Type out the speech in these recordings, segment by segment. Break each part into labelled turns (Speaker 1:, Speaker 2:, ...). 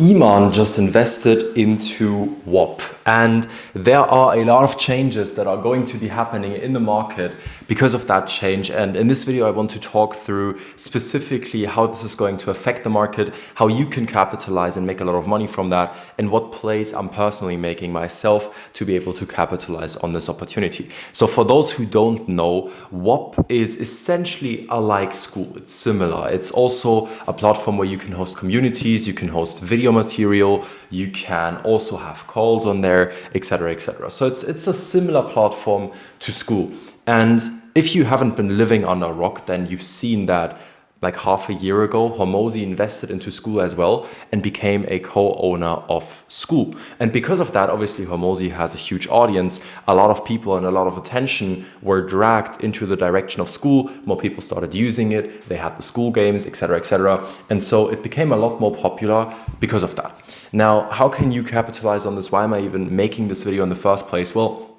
Speaker 1: Iman just invested into Whop, and there are a lot of changes that are going to be happening in the market because of that change. And in this video, I want to talk through specifically how this is going to affect the market, how you can capitalize and make a lot of money from that, and what plays I'm personally making myself to be able to capitalize on this opportunity. So for those who don't know, Whop is essentially a like school. It's similar. It's also a platform where you can host communities, you can host video material, you can also have calls on there, etc., etc. So it's a similar platform to school. And if you haven't been living under a rock, then you've seen that like half a year ago, Hormozi invested into school as well and became a co-owner of school. And because of that, obviously Hormozi has a huge audience. A lot of people and a lot of attention were dragged into the direction of school. More people started using it. They had the school games, etc., etc. And so it became a lot more popular because of that. Now, how can you capitalize on this? Why am I even making this video in the first place? Well,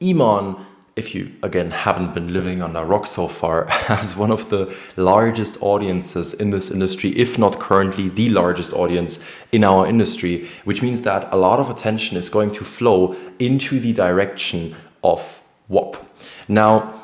Speaker 1: Iman, if you, again, haven't been living under a rock so far, has one of the largest audiences in this industry, if not currently the largest audience in our industry, which means that a lot of attention is going to flow into the direction of Whop. Now,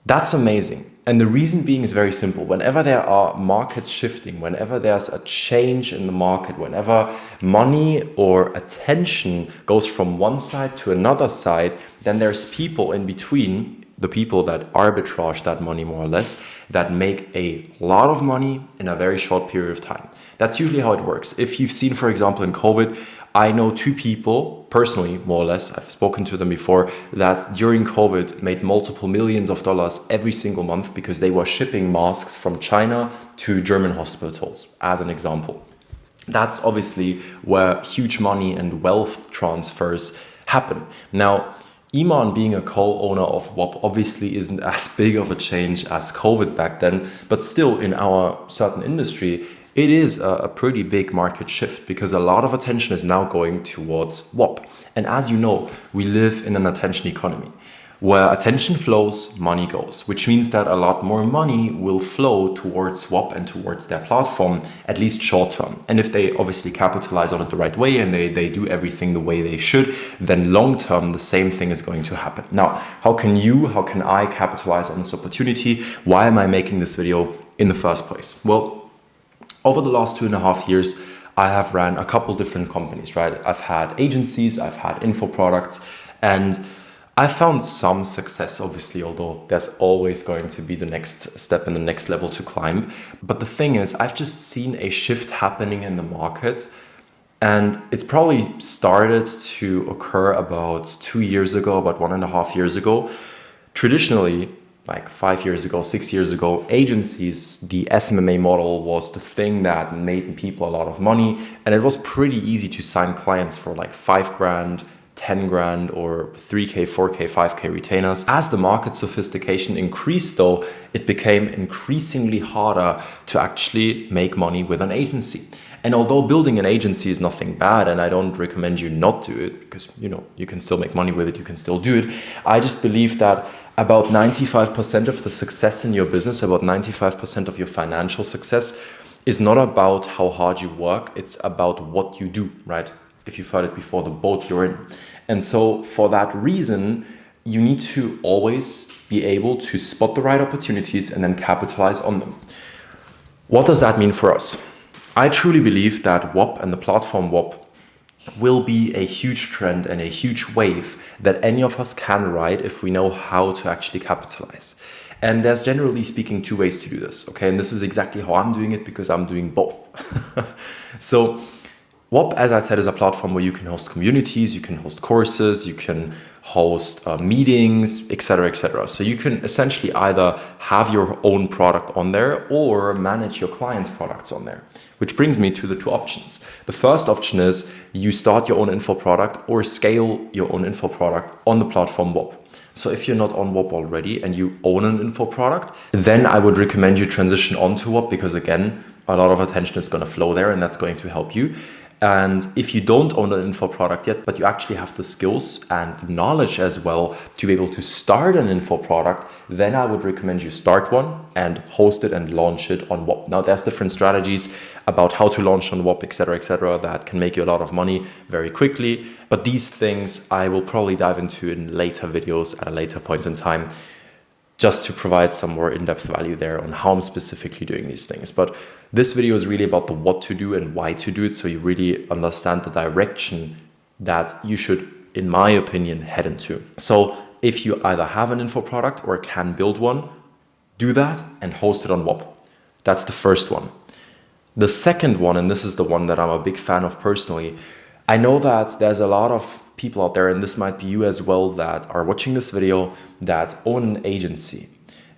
Speaker 1: that's amazing. And the reason being is very simple. Whenever there are markets shifting, whenever there's a change in the market, whenever money or attention goes from one side to another side, then there's people in between, the people that arbitrage that money more or less, that make a lot of money in a very short period of time. That's usually how it works. If you've seen, for example, in COVID, I know two people, personally, more or less, I've spoken to them before, that during COVID made multiple millions of dollars every single month because they were shipping masks from China to German hospitals, as an example. That's obviously where huge money and wealth transfers happen. Now, Iman being a co-owner of Whop obviously isn't as big of a change as COVID back then, but still in our certain industry, it is a pretty big market shift because a lot of attention is now going towards Whop. And as you know, we live in an attention economy. Where attention flows, money goes, which means that a lot more money will flow towards Whop and towards their platform, at least short term. And if they obviously capitalize on it the right way and they do everything the way they should, then long term, the same thing is going to happen. Now, how can I capitalize on this opportunity? Why am I making this video in the first place? Well, over the last 2.5 years, I have ran a couple different companies, right? I've had agencies, I've had info products, and I found some success, obviously, although there's always going to be the next step and the next level to climb. But the thing is, I've just seen a shift happening in the market, and it's probably started to occur about 2 years ago, about 1.5 years ago. Traditionally, like 5 years ago, 6 years ago, agencies, the SMMA model was the thing that made people a lot of money. And it was pretty easy to sign clients for like 5 grand, 10 grand, or 3K, 4K, 5K retainers. As the market sophistication increased though, it became increasingly harder to actually make money with an agency. And although building an agency is nothing bad, and I don't recommend you not do it, because you can still make money with it, you can still do it. I just believe that about 95% of the success in your business, about 95% of your financial success is not about how hard you work, it's about what you do, right? If you've heard it before, the boat you're in. And so for that reason, you need to always be able to spot the right opportunities and then capitalize on them. What does that mean for us? I truly believe that Whop and the platform Whop will be a huge trend and a huge wave that any of us can ride if we know how to actually capitalize. And there's generally speaking 2 ways to do this, okay? And this is exactly how I'm doing it because I'm doing both. So Whop, as I said, is a platform where you can host communities, you can host courses, you can host meetings, etc., etc. So you can essentially either have your own product on there or manage your clients' products on there. Which brings me to the 2 options. The first option is you start your own info product or scale your own info product on the platform Whop. So if you're not on Whop already and you own an info product, then I would recommend you transition onto Whop because again, a lot of attention is going to flow there and that's going to help you. And if you don't own an info product yet, but you actually have the skills and the knowledge as well to be able to start an info product, then I would recommend you start one and host it and launch it on Whop. Now, there's different strategies about how to launch on Whop, etc., that can make you a lot of money very quickly. But these things I will probably dive into in later videos at a later point in time, just to provide some more in-depth value there on how I'm specifically doing these things. But this video is really about the what to do and why to do it, so you really understand the direction that you should, in my opinion, head into. So if you either have an info product or can build one, do that and host it on Whop. That's the first one. The second one, and this is the one that I'm a big fan of personally, I know that there's a lot of people out there, and this might be you as well, that are watching this video that own an agency.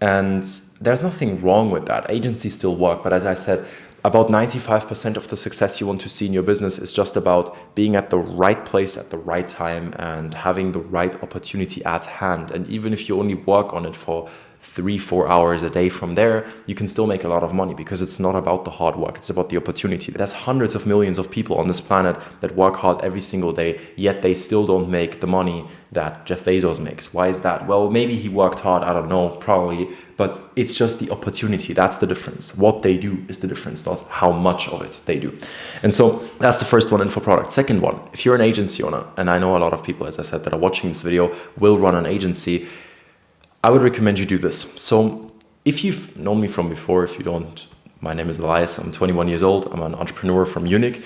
Speaker 1: And there's nothing wrong with that. Agencies still work, but as I said, about 95% of the success you want to see in your business is just about being at the right place at the right time and having the right opportunity at hand. And even if you only work on it for 3-4 hours a day from there, you can still make a lot of money, because it's not about the hard work, it's about the opportunity. There's hundreds of millions of people on this planet that work hard every single day, yet they still don't make the money that Jeff Bezos makes. Why is that? Well, maybe he worked hard, I don't know, probably, but it's just the opportunity. That's the difference. What they do is the difference, not how much of it they do. And so that's the first one, info product. Second one, if you're an agency owner, and I know a lot of people, as I said, that are watching this video will run an agency, I would recommend you do this. So if you've known me from before, if you don't, my name is Elias, I'm 21 years old, I'm an entrepreneur from Munich.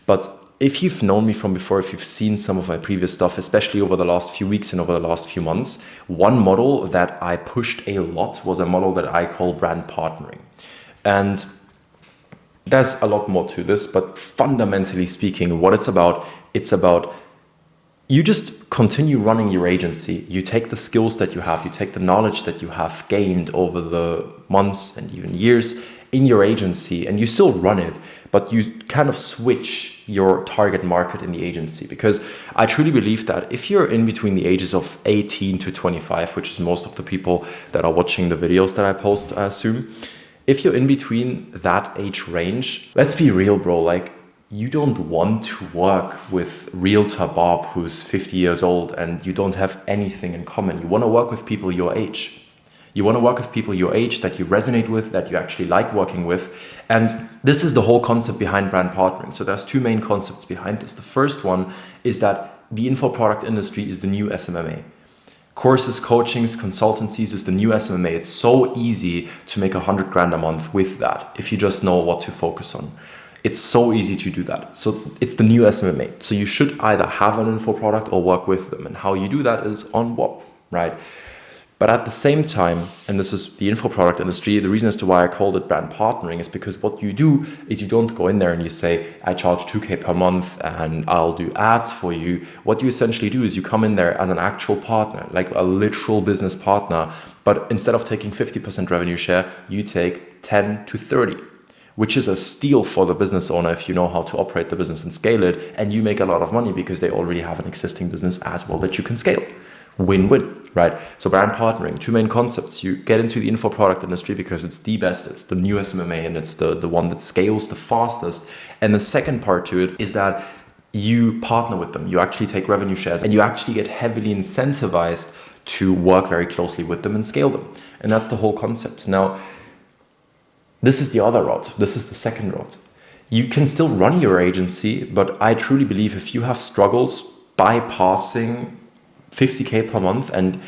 Speaker 1: But if you've known me from before, if you've seen some of my previous stuff, especially over the last few weeks and over the last few months, one model that I pushed a lot was a model that I call brand partnering. And there's a lot more to this, but fundamentally speaking, what it's about you just continue running your agency. You take the skills that you have, you take the knowledge that you have gained over the months and even years in your agency, and you still run it, but you kind of switch your target market in the agency. Because I truly believe that if you're in between the ages of 18 to 25, which is most of the people that are watching the videos that I post, I assume, if you're in between that age range, let's be real, bro, like, you don't want to work with Realtor Bob, who's 50 years old, and you don't have anything in common. You want to work with people your age. You want to work with people your age that you resonate with, that you actually like working with. And this is the whole concept behind brand partnering. So there's two main concepts behind this. The first one is that the info product industry is the new SMMA. Courses, coachings, consultancies is the new SMMA. It's so easy to make 100 grand a month with that if you just know what to focus on. It's so easy to do that. So it's the new SMMA. So you should either have an info product or work with them. And how you do that is on Whop, right? But at the same time, and this is the info product industry, the reason as to why I called it brand partnering is because what you do is you don't go in there and you say, I charge 2K per month and I'll do ads for you. What you essentially do is you come in there as an actual partner, like a literal business partner. But instead of taking 50% revenue share, you take 10 to 30. Which is a steal for the business owner if you know how to operate the business and scale it, and you make a lot of money because they already have an existing business as well that you can scale. Win-win, right? So brand partnering, two main concepts. You get into the info product industry because it's the best, it's the new SMMA, and it's the one that scales the fastest. And the second part to it is that you partner with them. You actually take revenue shares and you actually get heavily incentivized to work very closely with them and scale them. And that's the whole concept. Now, this is the other route. This is the second route. You can still run your agency, but I truly believe if you have struggles bypassing 50K per month and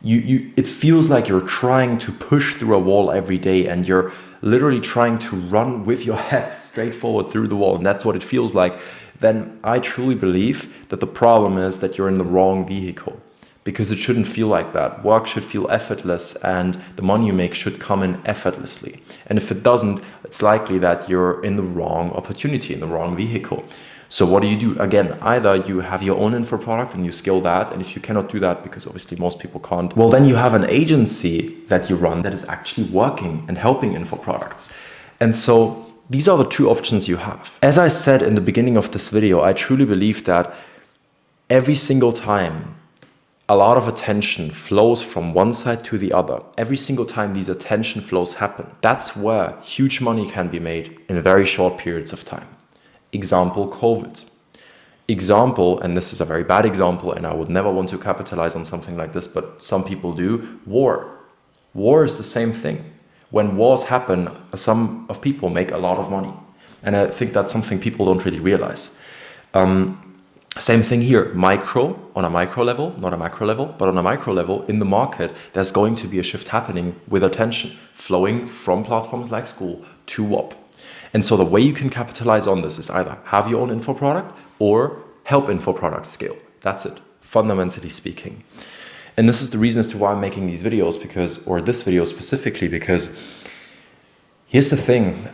Speaker 1: it feels like you're trying to push through a wall every day and you're literally trying to run with your head straight forward through the wall, and that's what it feels like, then I truly believe that the problem is that you're in the wrong vehicle. Because it shouldn't feel like that. Work should feel effortless and the money you make should come in effortlessly. And if it doesn't, it's likely that you're in the wrong opportunity, in the wrong vehicle. So what do? Again, either you have your own info product and you scale that, and if you cannot do that, because obviously most people can't, well, then you have an agency that you run that is actually working and helping info products. And so these are the two options you have. As I said in the beginning of this video, I truly believe that every single time a lot of attention flows from one side to the other, every single time these attention flows happen, that's where huge money can be made in very short periods of time. Example, COVID. Example, and this is a very bad example, and I would never want to capitalize on something like this, but some people do, war. War is the same thing. When wars happen, some of people make a lot of money. And I think that's something people don't really realize. Same thing here, on a micro level, not a macro level, but on a micro level in the market, there's going to be a shift happening with attention flowing from platforms like school to Whop. And so the way you can capitalize on this is either have your own info product or help info product scale. That's it, fundamentally speaking. And this is the reason as to why I'm making these videos, or this video specifically, because here's the thing.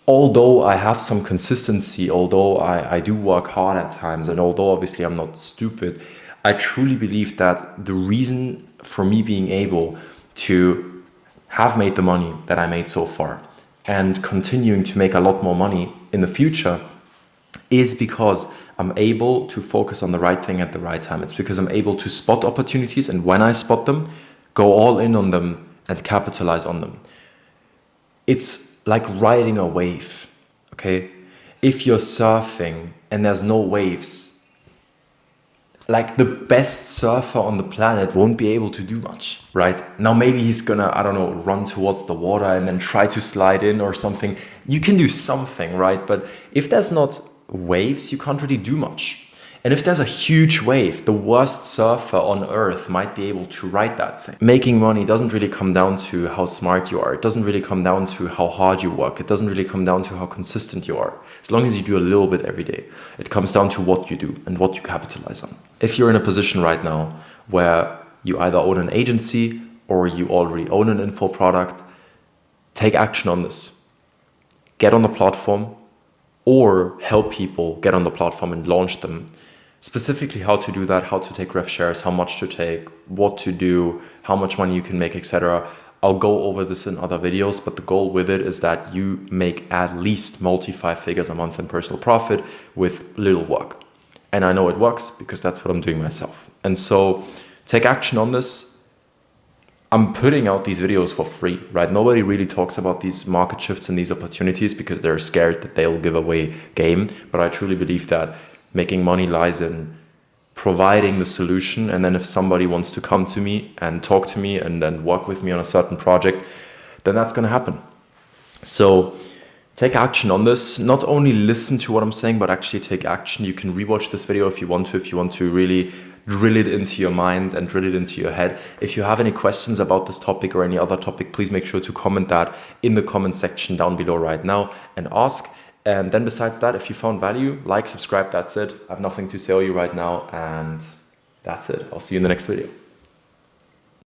Speaker 1: Although I have some consistency, although I do work hard at times, and although obviously I'm not stupid, I truly believe that the reason for me being able to have made the money that I made so far and continuing to make a lot more money in the future is because I'm able to focus on the right thing at the right time. It's because I'm able to spot opportunities, and when I spot them, go all in on them and capitalize on them. It's like riding a wave, okay? If you're surfing and there's no waves, like the best surfer on the planet won't be able to do much, right? Now maybe he's gonna, I don't know, run towards the water and then try to slide in or something. You can do something, right? But if there's not waves, you can't really do much. And if there's a huge wave, the worst surfer on earth might be able to ride that thing. Making money doesn't really come down to how smart you are. It doesn't really come down to how hard you work. It doesn't really come down to how consistent you are. As long as you do a little bit every day, it comes down to what you do and what you capitalize on. If you're in a position right now where you either own an agency or you already own an info product, take action on this. Get on the platform or help people get on the platform and launch them. Specifically how to do that, how to take rev shares, how much to take, what to do, how much money you can make, etc. I'll go over this in other videos, but the goal with it is that you make at least multi-5 figures a month in personal profit with little work. And I know it works because that's what I'm doing myself. And so take action on this. I'm putting out these videos for free, right? Nobody really talks about these market shifts and these opportunities because they're scared that they'll give away game. But I truly believe that making money lies in providing the solution. And then if somebody wants to come to me and talk to me and then work with me on a certain project, then that's going to happen. So take action on this. Not only listen to what I'm saying, but actually take action. You can rewatch this video if you want to really drill it into your mind and drill it into your head. If you have any questions about this topic or any other topic, please make sure to comment that in the comment section down below right now and ask. And then besides that, if you found value, like, subscribe, that's it. I have nothing to sell you right now, and that's it. I'll see you in the next video.